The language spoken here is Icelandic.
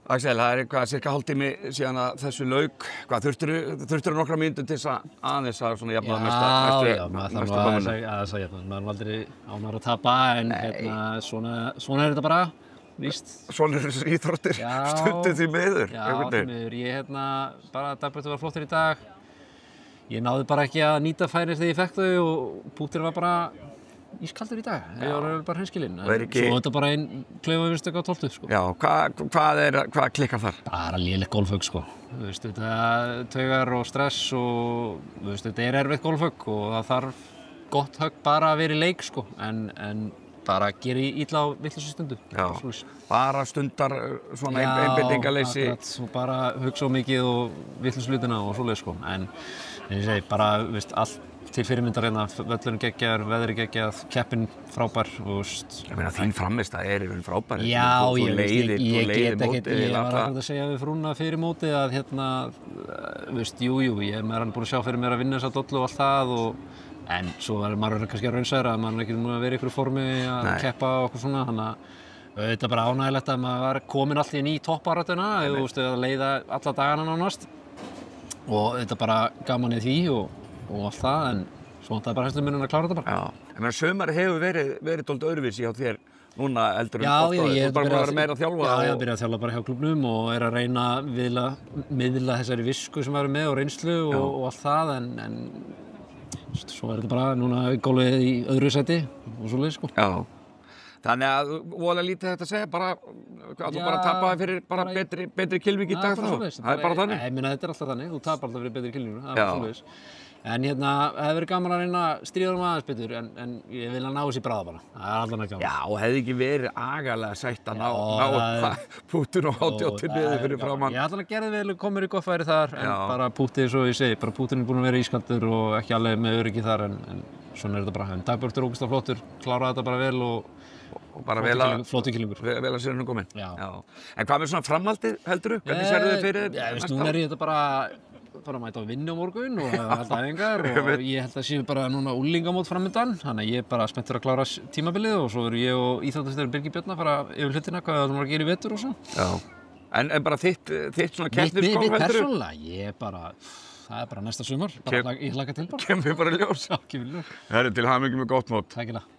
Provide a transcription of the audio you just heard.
Axel, það eitthvað cirka hálftími síðan að þessu lauk. Hvað, þurftirðu nokkra mínútur til þess að aðeins að svona jafna Já, maður þarf að jafna. Maður er aldrei ánægður að tapa, en svona þetta bara, víst. Svona er þessi íþróttir stundum því miður. Já, því miður. Ég bara dagbrettur var flottur í dag. Ég náði bara ekki að nýta færin þegar ég fekk þau og Pútir var bara ískaldur í dag. Ég var bara hreinskilinn. Svo þetta bara einn klaufavinstöku á 12, sko. Já, hvað klikkar þar? Bara lélegt golfhögg, sko. Þú veist, þetta taugar og stress og þú veist, þetta er erfitt golfhögg og það þarf gott högg bara að vera í leik, sko. En bara gera illa á vitlausu stundu. Já, bara stundar svona einbeitingarleysi. Já, akkurat, og bara hugsa á mikið og vitlausu hlutina og svoleiðis, sko. En ég segi, bara, veist, allt til fyrirmyndar hérna, völlurinn geggjaður, veðrið geggjað, keppinn frábær og ég meina þín frammistaða í raun frábær. Já, ég get ekkert, ég var akkurat að segja við frúna fyrir mótið að hérna, veist, jú, ég er alveg búinn að sjá fyrir mér að vinna þessa dollu og allt það en svo er maður kannski að raunsæra að maður er ekki nú að vera í ykkur formi að keppa og okkur svona, þannig að þetta er bara ánægilegt að maður var komin alltaf inn í toppbaráttuna, þú veist, að leiða alla dagana nánast og þetta er bara gaman í því og allt það, en svo vantaði bara herslumunum að klára þetta bara. Já, en sumarið hefur verið dálítið öðruvísi hjá þér núna eldur en oft áður. Þú er bara búin að vera meira að þjálfa. Já, ég byrjaði að þjálfa bara hjá klúbbnum og er að reyna að miðla þessari visku sem væri með og reynslu og allt það, en svo er þetta bara núna gólfið í öðru sæti og svoleiðis, sko. Já. Þannig að voðalega lítið þetta að segja, bara að tapa fyrir bara betri kylfingi í dag þá. Það er bara þannig. Ég meina, þetta er alltaf þannig, þú tapar alltaf fyrir betri kylfingu, það er svoleiðis. En hérna, það hefði verið gaman að reyna að stríða aðeins betur, en ég vil að ná þessi bráða bara. Það er allan að gaman. Já, og hefði ekki verið agalega sætt að ná Pútin og Hátjóttir niður fyrir framann. Ég ætla að gera vel og komir í gott færi þar, en bara Pútið, svo ég segi, bara Pútin er búinn að vera ískaldur og ekki alveg með öryggi þar, en svona er þetta bara. En Dagbjörtur er ógeðslega flottur, kláraði þetta bara vel og bara flottur kylfingur. Vel að sér hún komin. Já. En hvað með svona framhaldið, heldurðu? Hvernig sérðu þið fyrir næsta ár? Núna er þetta bara að mæta á vinnu á morgun og halda æfingar og ég held að séu bara núna úlingamót framundan, þannig að ég er bara spenntur að klára tímabilið og svo verður ég og íþróttastjóri Birgir Björn að fara yfir hlutina hvað það var að gera í vetur og svo. Já. En bara þitt svona keppnisskap, heldurðu? Mitt persónulega, það er bara næsta sumar, ég hlakka til bara. Kemur bara í ljós. Já, kemur í ljós. Herri, til hamingju með gott mót. Takk fyrir það.